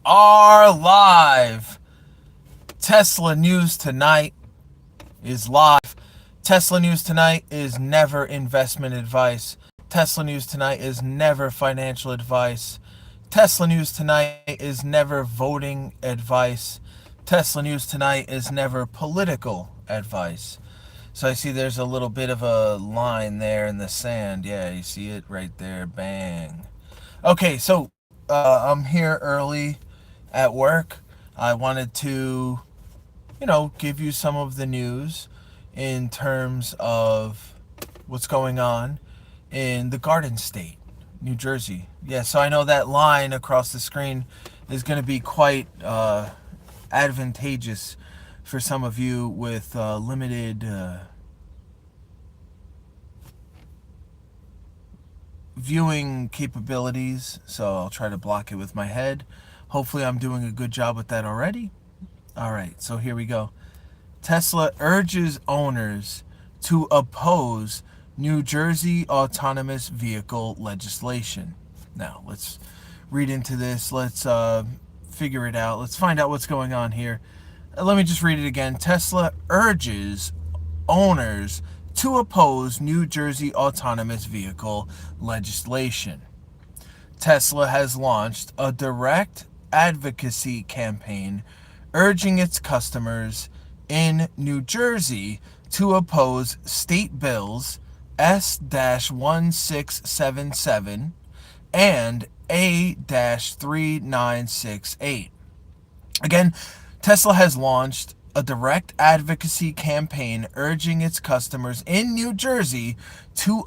are live. Tesla news tonight is live. Tesla news tonight is never investment advice. Tesla news tonight is never financial advice. Tesla news tonight is never voting advice. Tesla news tonight is never political advice. So I see there's a little bit of a line there in the sand. Yeah, you see it right there. Bang. Okay, so I'm here early at work. I wanted to, give you some of the news in terms of what's going on in the Garden State, New Jersey. Yeah, so I know that line across the screen is going to be quite advantageous for some of you with limited viewing capabilities, so I'll try to block it with my head. Hopefully I'm doing a good job with that already. Alright, so here we go. Tesla urges owners to oppose New Jersey autonomous vehicle legislation. Now, let's read into this. Let's figure it out. Let's find out what's going on here. Let me just read it again. Tesla urges owners to oppose New Jersey autonomous vehicle legislation. Tesla has launched a direct advocacy campaign urging its customers in New Jersey to oppose state bills S-1677 and A-3968. Again, Tesla has launched a direct advocacy campaign urging its customers in New Jersey to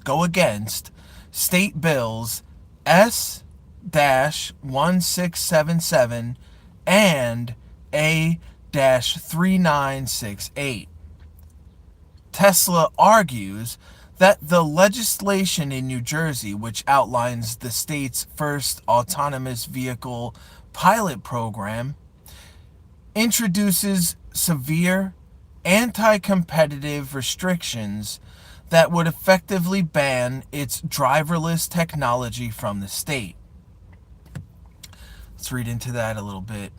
go against state bills S-1677 and A-3968. Tesla argues that the legislation in New Jersey, which outlines the state's first autonomous vehicle pilot program, introduces severe anti-competitive restrictions that would effectively ban its driverless technology from the state. Let's read into that a little bit.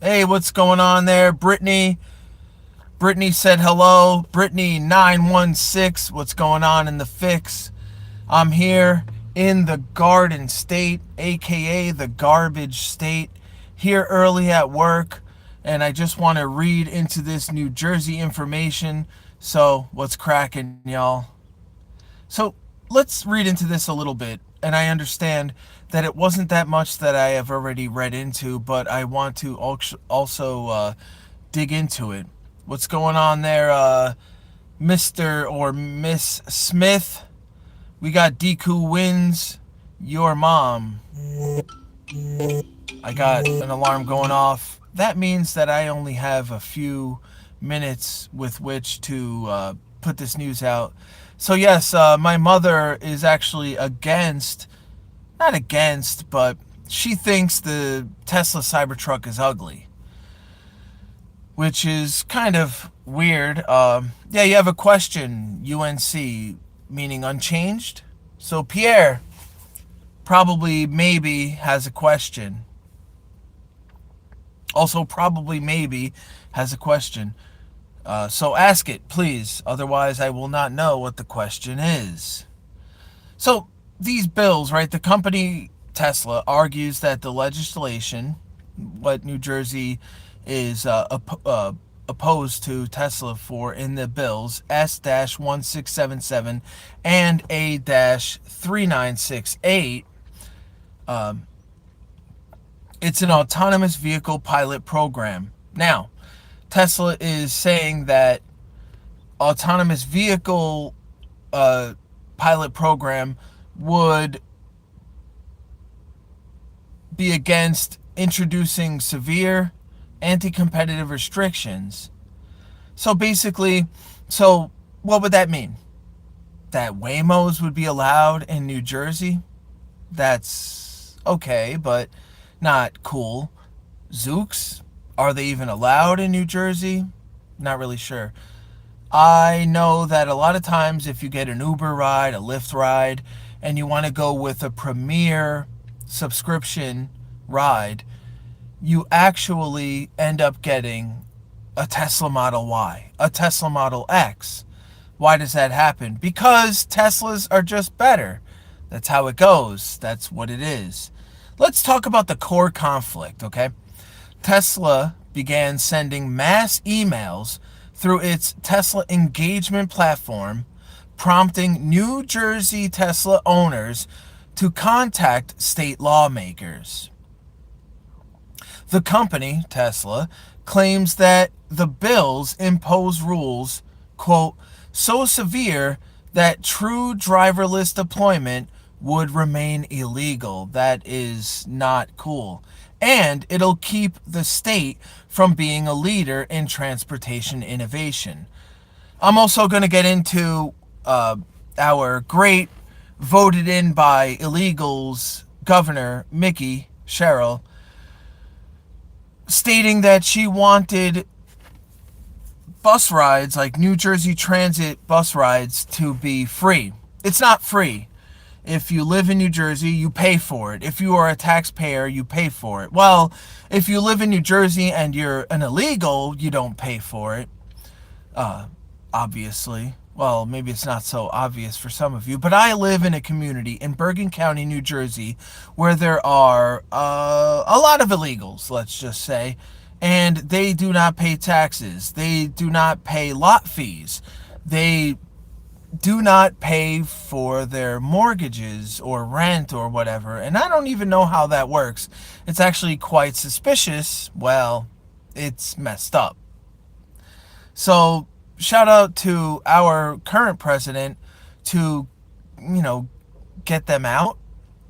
Hey, what's going on there, Brittany? Brittany said hello. Brittany 916, what's going on in the fix? I'm here in the Garden State, aka the Garbage State, here early at work. And I just want to read into this New Jersey information. So, what's cracking, y'all? So, let's read into this a little bit. And I understand that it wasn't that much that I have already read into, but I want to also dig into it. What's going on there, Mr. or Miss Smith? We got Deku wins your mom. I got an alarm going off. That means that I only have a few minutes with which to put this news out. So yes, my mother is actually not against, but she thinks the Tesla Cybertruck is ugly, which is kind of weird. Yeah, you have a question, UNC, meaning unchanged? So Pierre probably maybe has a question. Also, probably maybe has a question. So ask it, please. Otherwise, I will not know what the question is. So these bills, right? The company Tesla argues that the legislation, what New Jersey is opposed to Tesla for in the bills, S-1677 and A-3968, it's an autonomous vehicle pilot program. Now, Tesla is saying that autonomous vehicle pilot program would be against introducing severe anti-competitive restrictions. So basically, what would that mean? That Waymos would be allowed in New Jersey? That's okay, but not cool. Zooks? Are they even allowed in New Jersey? Not really sure. I know that a lot of times if you get an Uber ride, a Lyft ride, and you want to go with a premier subscription ride, you actually end up getting a Tesla Model Y, a Tesla Model X. Why does that happen? Because Teslas are just better. That's how it goes. That's what it is. Let's talk about the core conflict, okay? Tesla began sending mass emails through its Tesla engagement platform, prompting New Jersey Tesla owners to contact state lawmakers. The company, Tesla, claims that the bills impose rules, quote, so severe that true driverless deployment would remain illegal. That is not cool. And it'll keep the state from being a leader in transportation innovation. I'm also going to get into our great voted in by illegals governor, Mickey Sherrill, stating that she wanted bus rides, like New Jersey Transit bus rides, to be free. It's not free. If you live in New Jersey, you pay for it. If you are a taxpayer, you pay for it. Well, if you live in New Jersey and you're an illegal, you don't pay for it. Obviously. Well, maybe it's not so obvious for some of you, but I live in a community in Bergen County, New Jersey, where there are a lot of illegals, let's just say, and they do not pay taxes. They do not pay lot fees. They do not pay for their mortgages or rent or whatever, and I don't even know how that works. It's actually quite suspicious. Well, it's messed up. So shout out to our current president to, get them out,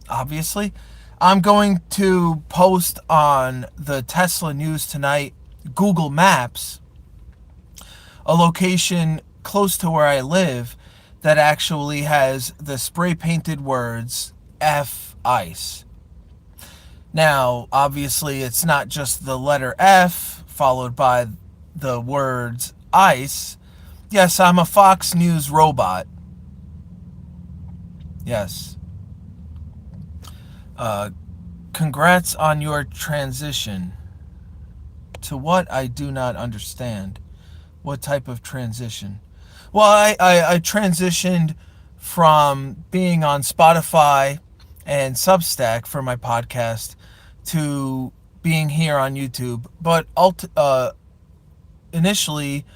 obviously. I'm going to post on the Tesla News Tonight Google Maps a location close to where I live that actually has the spray painted words F ICE. Now, obviously, it's not just the letter F followed by the words ICE. Yes, I'm a Fox News robot. Yes. Congrats on your transition. To what? I do not understand. What type of transition? Well, I transitioned from being on Spotify and Substack for my podcast to being here on YouTube. But initially,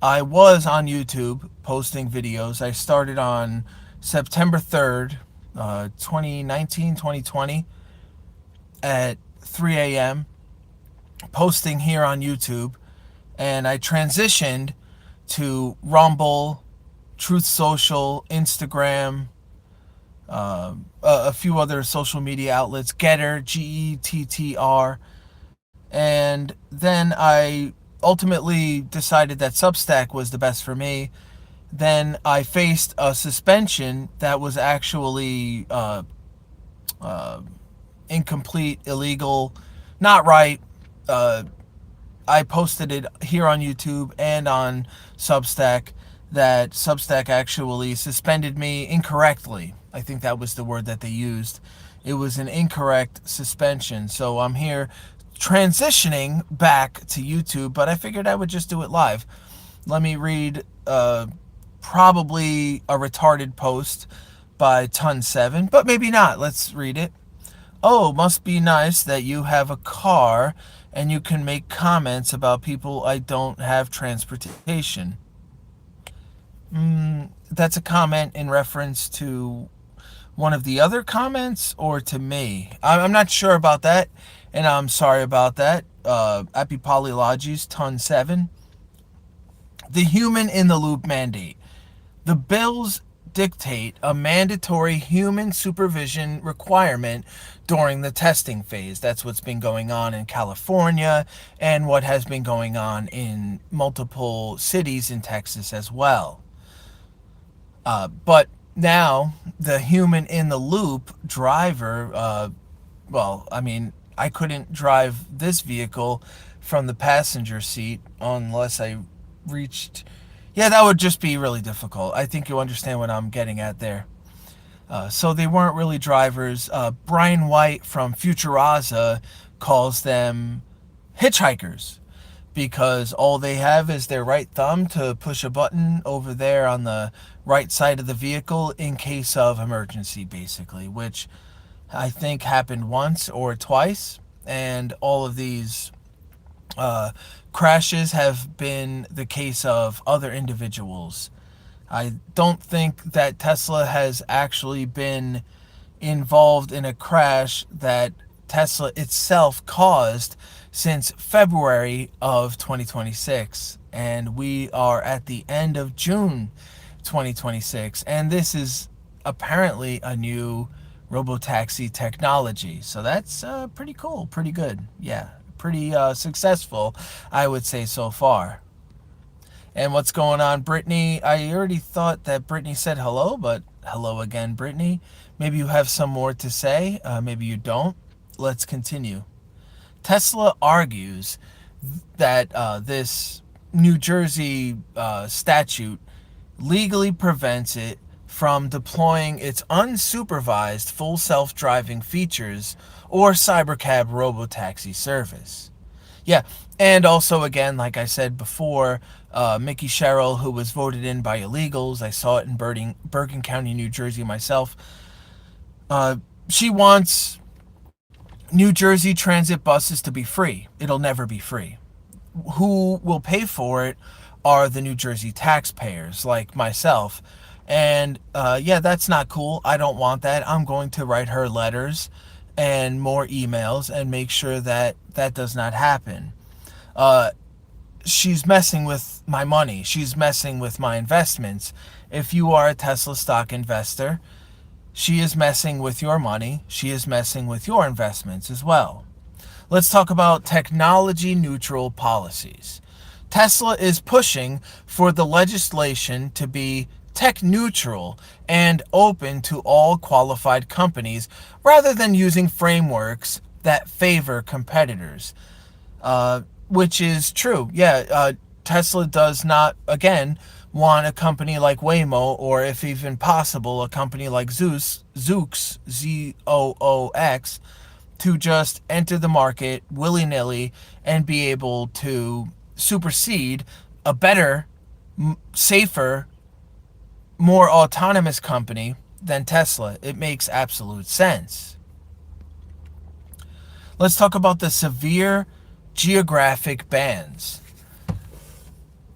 I was on YouTube posting videos. I started on September 3rd, 2019, 2020 at 3 a.m. posting here on YouTube. And I transitioned to Rumble, Truth Social, Instagram, a few other social media outlets, Getter, Gettr. And then I ultimately decided that Substack was the best for me. Then I faced a suspension that was actually incomplete, illegal, not right. I posted it here on YouTube and on Substack that Substack actually suspended me incorrectly. I think that was the word that they used. It was an incorrect suspension. So I'm here transitioning back to YouTube, but I figured I would just do it live. Let me read probably a retarded post by Ton7, but maybe not. Let's read it. Oh, must be nice that you have a car and you can make comments about people I don't have transportation. That's a comment in reference to one of the other comments or to me. I'm not sure about that, and I'm sorry about that. Epipolylogis, Ton7. The human in the loop mandate. The bills dictate a mandatory human supervision requirement during the testing phase. That's what's been going on in California and what has been going on in multiple cities in Texas as well. But now the human in the loop driver, I couldn't drive this vehicle from the passenger seat unless I reached... Yeah, that would just be really difficult. I think you understand what I'm getting at there. So they weren't really drivers. Brian White from Futuraza calls them hitchhikers because all they have is their right thumb to push a button over there on the right side of the vehicle in case of emergency, basically, which I think happened once or twice. And all of these crashes have been the case of other individuals. I don't think that Tesla has actually been involved in a crash that Tesla itself caused since February of 2026. And we are at the end of June 2026. And this is apparently a new robotaxi technology. So that's pretty cool, pretty good. Yeah, pretty successful, I would say, so far. And what's going on, Brittany? I already thought that Brittany said hello, but hello again, Brittany. Maybe you have some more to say. Maybe you don't. Let's continue. Tesla argues that this New Jersey statute legally prevents it from deploying its unsupervised full self-driving features or cybercab robotaxi service. Yeah, and also, again, like I said before, Mickey Sherrill, who was voted in by illegals, I saw it in Bergen County, New Jersey myself, she wants New Jersey transit buses to be free. It'll never be free. Who will pay for it are the New Jersey taxpayers, like myself. And yeah, that's not cool. I don't want that. I'm going to write her letters and more emails and make sure that that does not happen. She's messing with my money. She's messing with my investments. If you are a Tesla stock investor, she is messing with your money. She is messing with your investments as well. Let's talk about technology neutral policies. Tesla is pushing for the legislation to be tech neutral and open to all qualified companies rather than using frameworks that favor competitors, which is true. Yeah, Tesla does not, again, want a company like Waymo, or if even possible, a company like Zoox, Z-O-O-X, to just enter the market willy-nilly and be able to supersede a better, safer, more autonomous company than Tesla. It makes absolute sense. Let's talk about the severe geographic bans.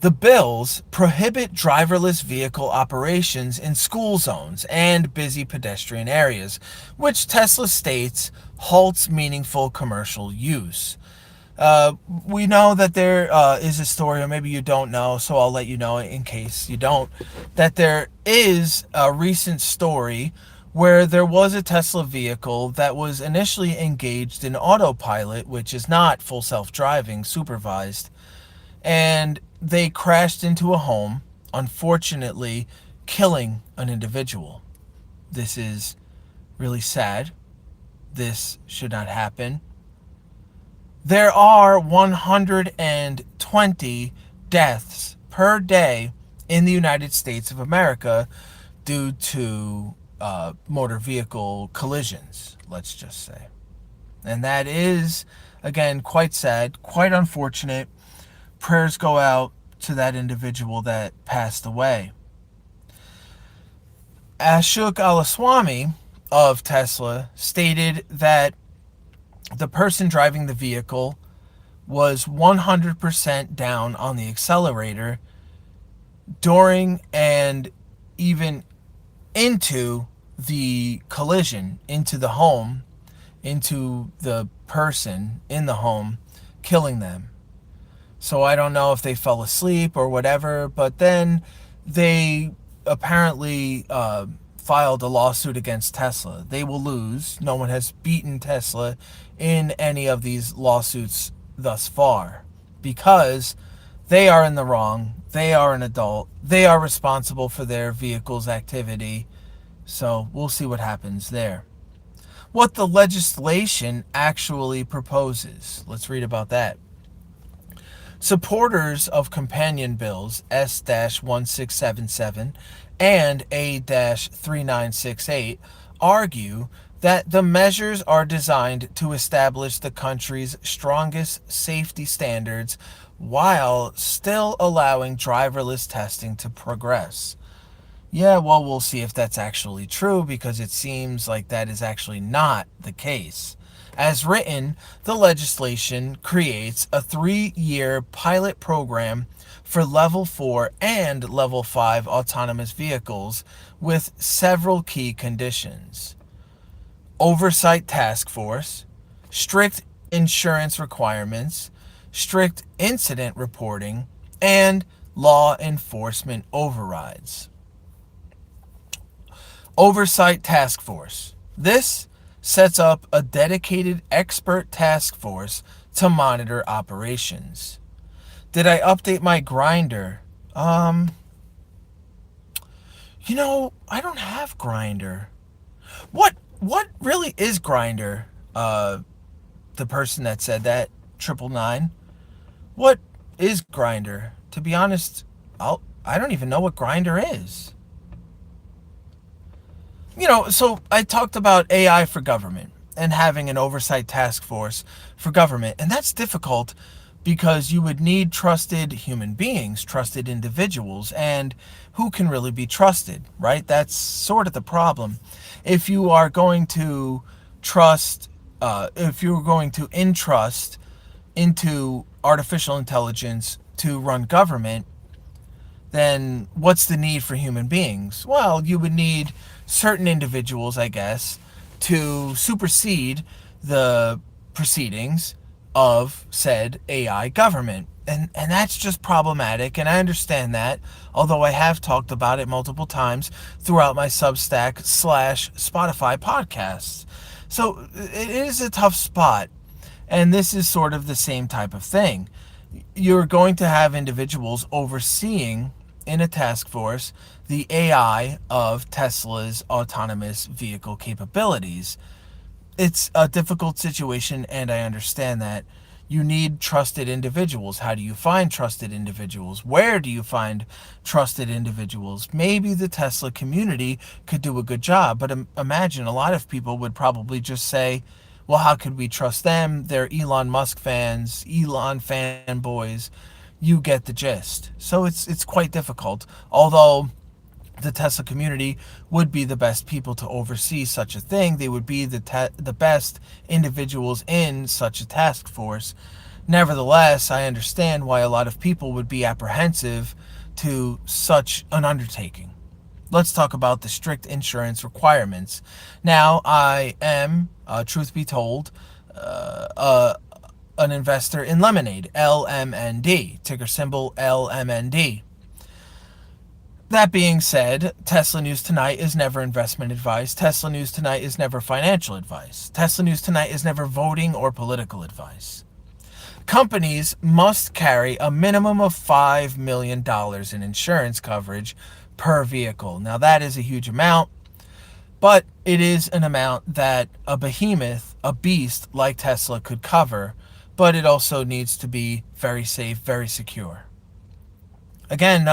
The bills prohibit driverless vehicle operations in school zones and busy pedestrian areas, which Tesla states halts meaningful commercial use. We know that there is a story, or maybe you don't know, so I'll let you know in case you don't, that there is a recent story where there was a Tesla vehicle that was initially engaged in autopilot, which is not full self-driving, supervised, and they crashed into a home, unfortunately killing an individual. This is really sad. This should not happen. There are 120 deaths per day in the United States of America due to motor vehicle collisions, let's just say. And that is, again, quite sad, quite unfortunate. Prayers go out to that individual that passed away. Ashok Alaswamy of Tesla stated that the person driving the vehicle was 100% down on the accelerator during and even into the collision, into the home, into the person in the home, killing them. So I don't know if they fell asleep or whatever, but then they apparently filed a lawsuit against Tesla. They will lose. No one has beaten Tesla in any of these lawsuits thus far because they are in the wrong. They are an adult. They are responsible for their vehicle's activity. So we'll see what happens there. What the legislation actually proposes. Let's read about that. Supporters of companion bills S-1677 and A-3968 argue that the measures are designed to establish the country's strongest safety standards while still allowing driverless testing to progress. Yeah, well, we'll see if that's actually true, because it seems like that is actually not the case. As written, the legislation creates a 3-year pilot program for Level 4 and Level 5 autonomous vehicles with several key conditions: oversight task force, strict insurance requirements, strict incident reporting, and law enforcement overrides. Oversight task force. This sets up a dedicated expert task force to monitor operations. Did I update my grinder? I don't have grinder. What really is grinder? The person that said that, 999. What is grinder? To be honest, I don't even know what grinder is. So I talked about AI for government and having an oversight task force for government. And that's difficult because you would need trusted human beings, trusted individuals, and who can really be trusted, right? That's sort of the problem. If you are going to entrust into artificial intelligence to run government, then what's the need for human beings? Well, you would need certain individuals, I guess, to supersede the proceedings of said AI government. And that's just problematic, and I understand that, although I have talked about it multiple times throughout my Substack / Spotify podcasts. So it is a tough spot, and this is sort of the same type of thing. You're going to have individuals overseeing in a task force the AI of Tesla's autonomous vehicle capabilities. It's a difficult situation, and I understand that. You need trusted individuals. How do you find trusted individuals? Where do you find trusted individuals? Maybe the Tesla community could do a good job, but imagine a lot of people would probably just say, well, how could we trust them? They're Elon Musk fans, Elon fanboys. You get the gist. So it's quite difficult. Although the Tesla community would be the best people to oversee such a thing. They would be the best individuals in such a task force. Nevertheless, I understand why a lot of people would be apprehensive to such an undertaking. Let's talk about the strict insurance requirements. Now, I am, truth be told, an investor in Lemonade, LMND, ticker symbol LMND. That being said, Tesla News Tonight is never investment advice. Tesla News Tonight is never financial advice. Tesla News Tonight is never voting or political advice. Companies must carry a minimum of $5 million in insurance coverage per vehicle. Now, that is a huge amount, but it is an amount that a behemoth, a beast like Tesla could cover, but it also needs to be very safe, very secure. Again,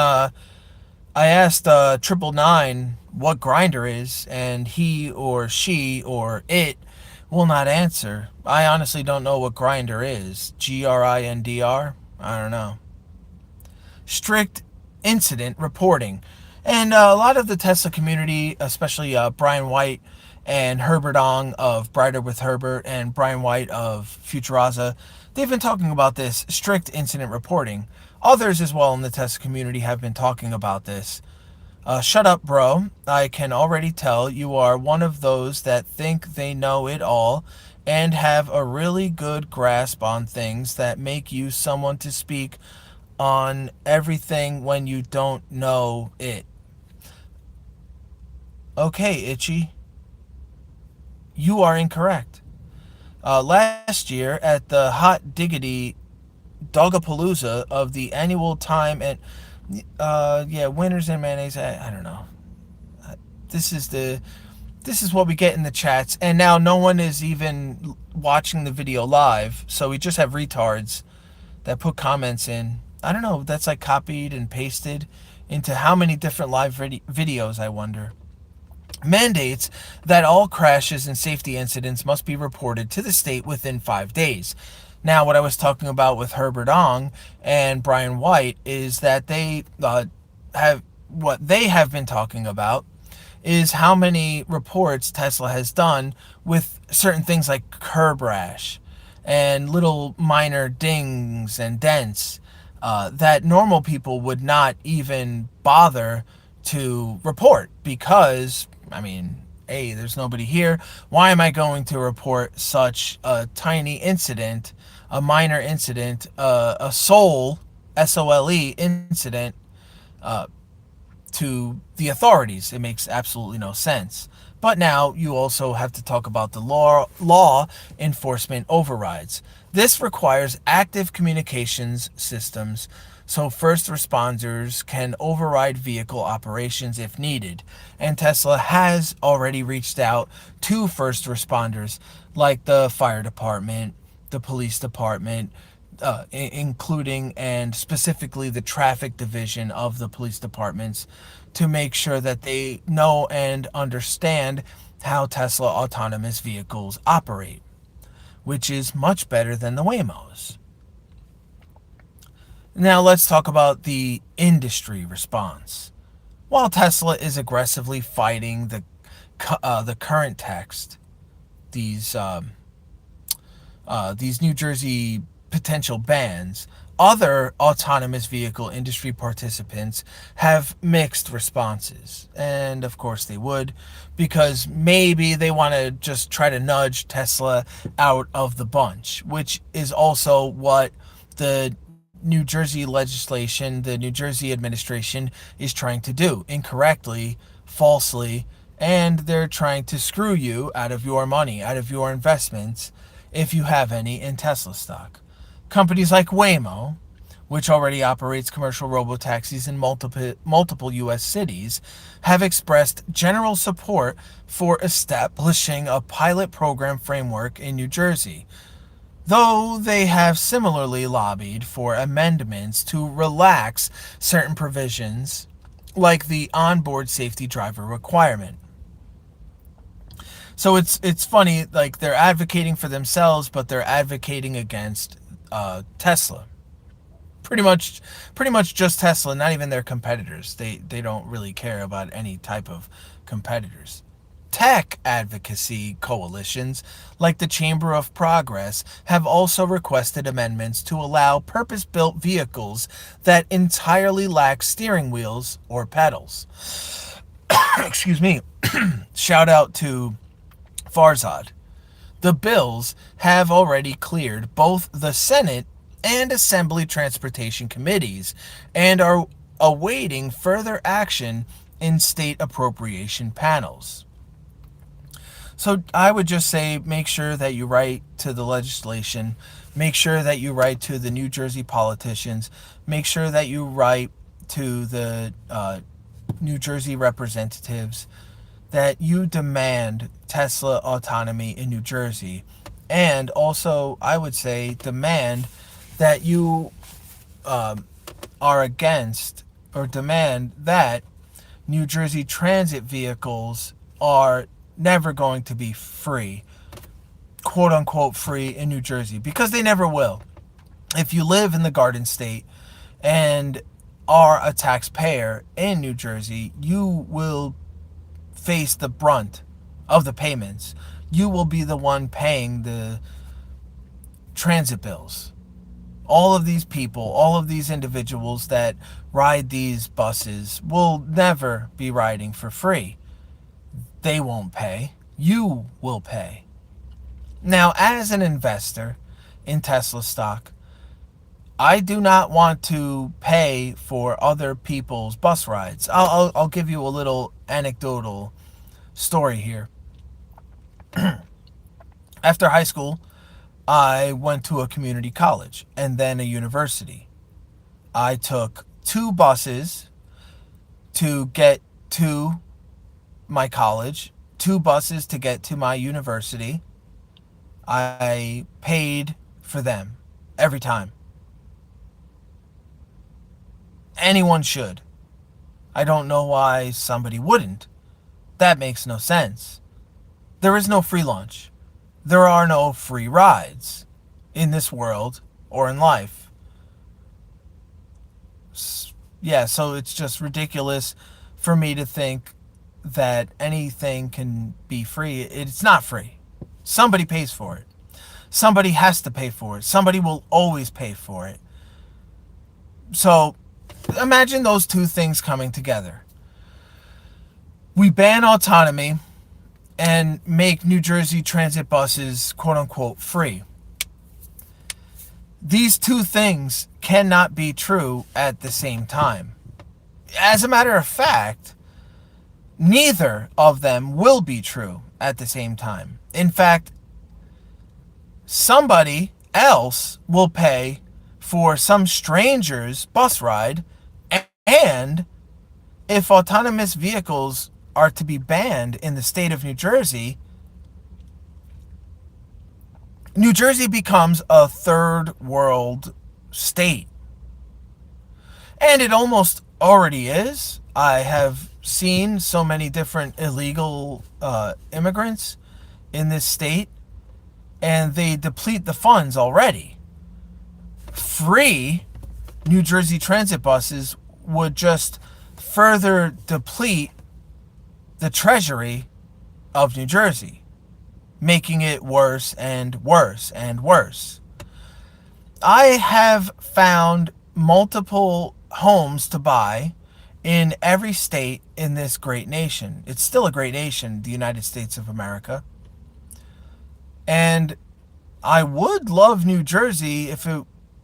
I asked 999 what grinder is, and he or she or it will not answer. I honestly don't know what grinder is. GRINDR? I don't know. Strict incident reporting. And a lot of the Tesla community, especially Brian White and Herbert Ong of Brighter with Herbert and Brian White of Futuraza, they've been talking about this strict incident reporting. Others as well in the Tesla community have been talking about this. Shut up, bro. I can already tell you are one of those that think they know it all and have a really good grasp on things that make you someone to speak on everything when you don't know it. Okay, Itchy. You are incorrect. Last year at the Hot Diggity Dogapalooza of the annual time and winners and mayonnaise. I don't know. This is what we get in the chats, and now no one is even watching the video live, so we just have retards that put comments in. I don't know. That's like copied and pasted into how many different live videos, I wonder. Mandates that all crashes and safety incidents must be reported to the state within 5 days. Now, what I was talking about with Herbert Ong and Brian White is that they have what they have been talking about is how many reports Tesla has done with certain things like curb rash and little minor dings and dents that normal people would not even bother to report because, I mean, hey, there's nobody here. Why am I going to report such a tiny incident, a minor incident, a SOLE incident to the authorities? It makes absolutely no sense. But now you also have to talk about the law enforcement overrides. This requires active communications systems so first responders can override vehicle operations if needed. And Tesla has already reached out to first responders like the fire department, the police department, including and specifically the traffic division of the police departments, to make sure that they know and understand how Tesla autonomous vehicles operate, which is much better than the Waymos. Now let's talk about the industry response. While Tesla is aggressively fighting the current text, these New Jersey potential bans, other autonomous vehicle industry participants have mixed responses. And of course they would, because maybe they want to just try to nudge Tesla out of the bunch, which is also what the New Jersey legislation, the New Jersey administration is trying to do, incorrectly, falsely, and they're trying to screw you out of your money, out of your investments, if you have any in Tesla stock. Companies like Waymo, which already operates commercial robotaxis in multiple U.S. cities, have expressed general support for establishing a pilot program framework in New Jersey, though they have similarly lobbied for amendments to relax certain provisions, like the onboard safety driver requirement. So it's funny, like they're advocating for themselves, but they're advocating against Tesla. Pretty much just Tesla, not even their competitors. They don't really care about any type of competitors. Tech advocacy coalitions like the Chamber of Progress have also requested amendments to allow purpose-built vehicles that entirely lack steering wheels or pedals. Excuse me. Shout out to Farzad. The bills have already cleared both the Senate and Assembly Transportation Committees and are awaiting further action in state appropriation panels. So I would just say make sure that you write to the legislation, make sure that you write to the New Jersey politicians, make sure that you write to the New Jersey representatives, that you demand Tesla autonomy in New Jersey. And also, I would say, demand that you are against, or demand that New Jersey transit vehicles are never going to be free, quote unquote free in New Jersey, because they never will. If you live in the Garden State and are a taxpayer in New Jersey, you will face the brunt of the payments. You will be the one paying the transit bills. All of these people, all of these individuals that ride these buses will never be riding for free. They won't pay. You will pay. Now, as an investor in Tesla stock, I do not want to pay for other people's bus rides. I'll give you a little anecdotal story here. After high school, I went to a community college and then a university. I took 2 buses to get to my college, 2 buses to get to my university. I paid for them every time. Anyone should. I don't know why somebody wouldn't. That makes no sense. There is no free lunch. There are no free rides in this world or in life. Yeah, so it's just ridiculous for me to think that anything can be free. It's not free. Somebody pays for it. Somebody has to pay for it. Somebody will always pay for it. So imagine those two things coming together. We ban autonomy and make New Jersey transit buses, quote unquote, free. These two things cannot be true at the same time. As a matter of fact, neither of them will be true at the same time. In fact, somebody else will pay for some stranger's bus ride, and if autonomous vehicles are to be banned in the state of New Jersey, New Jersey becomes a third world state. And it almost already is. I have seen so many different illegal immigrants in this state, and they deplete the funds already. Free New Jersey transit buses would just further deplete the treasury of New Jersey, making it worse and worse and worse. I have found multiple homes to buy in every state in this great nation. It's still a great nation, the United States of America. And I would love New Jersey if it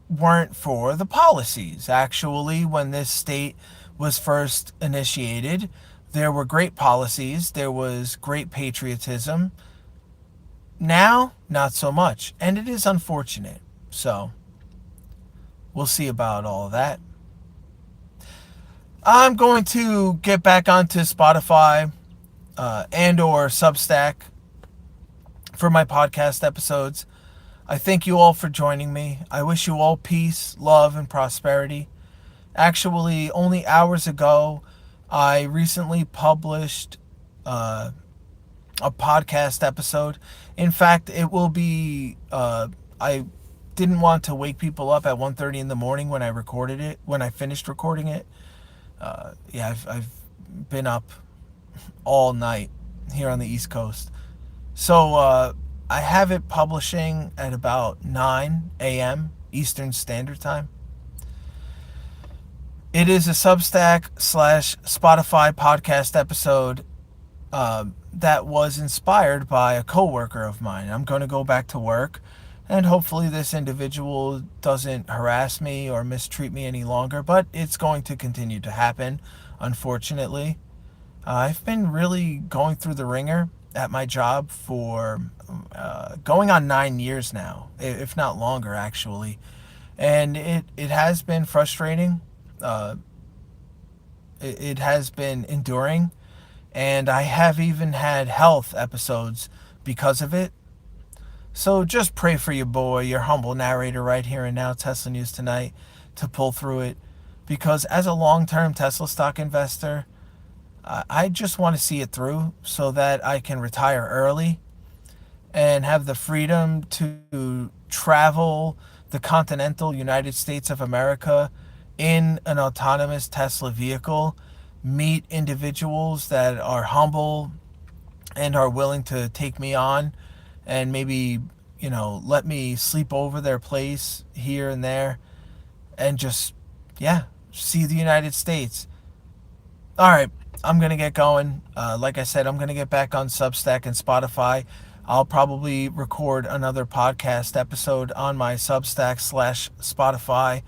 weren't for the policies. Actually, when this state was first initiated, there were great policies. There was great patriotism. Now, not so much. And it is unfortunate. So, we'll see about all of that. I'm going to get back onto Spotify and or Substack for my podcast episodes. I thank you all for joining me. I wish you all peace, love, and prosperity. Actually, only hours ago, I recently published a podcast episode. In fact, it will be, I didn't want to wake people up at 1:30 in the morning when I finished recording it. I've been up all night here on the East Coast. So I have it publishing at about 9 a.m. Eastern Standard Time. It is a Substack / Spotify podcast episode that was inspired by a coworker of mine. I'm going to go back to work, and hopefully this individual doesn't harass me or mistreat me any longer, but it's going to continue to happen, unfortunately. I've been really going through the ringer at my job for going on 9 years now, if not longer, actually. And it has been frustrating. It has been enduring, and I have even had health episodes because of it. So just pray for your boy, your humble narrator right here and now, Tesla News Tonight, to pull through it. Because as a long-term Tesla stock investor, I just want to see it through so that I can retire early and have the freedom to travel the continental United States of America in an autonomous Tesla vehicle, meet individuals that are humble and are willing to take me on and maybe, let me sleep over their place here and there and just, see the United States. All right, I'm going to get going. Like I said, I'm going to get back on Substack and Spotify. I'll probably record another podcast episode on my Substack / Spotify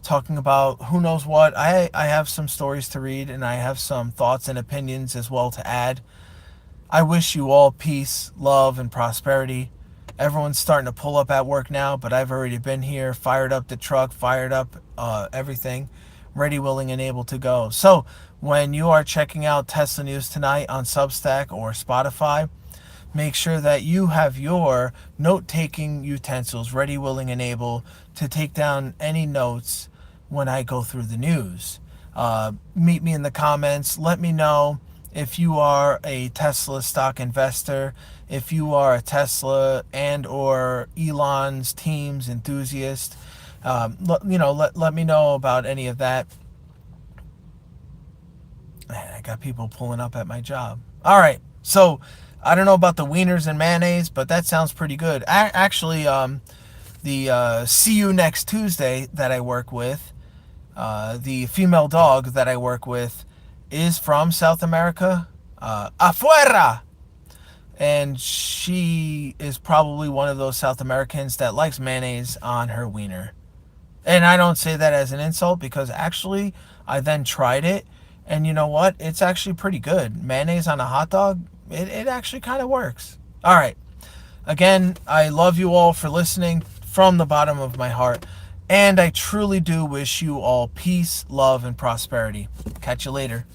talking about who knows what. I have some stories to read, and I have some thoughts and opinions as well to add. I wish you all peace, love, and prosperity. Everyone's starting to pull up at work now, but I've already been here, fired up the truck, fired up everything, ready, willing, and able to go. So when you are checking out Tesla News Tonight on Substack or Spotify, make sure that you have your note-taking utensils ready, willing, and able to take down any notes when I go through the news. Meet me in the comments. Let me know if you are a Tesla stock investor, if you are a Tesla and or Elon's team's enthusiast. Let me know about any of that. Man, I got people pulling up at my job. All right, so I don't know about the wieners and mayonnaise, but that sounds pretty good. Actually, the See You Next Tuesday that I work with, the female dog that I work with, is from South America, afuera, and she is probably one of those South Americans that likes mayonnaise on her wiener. And I don't say that as an insult, because actually I then tried it, and you know what? It's actually pretty good. Mayonnaise on a hot dog, it actually kind of works. All right. Again, I love you all for listening from the bottom of my heart. And I truly do wish you all peace, love, and prosperity. Catch you later.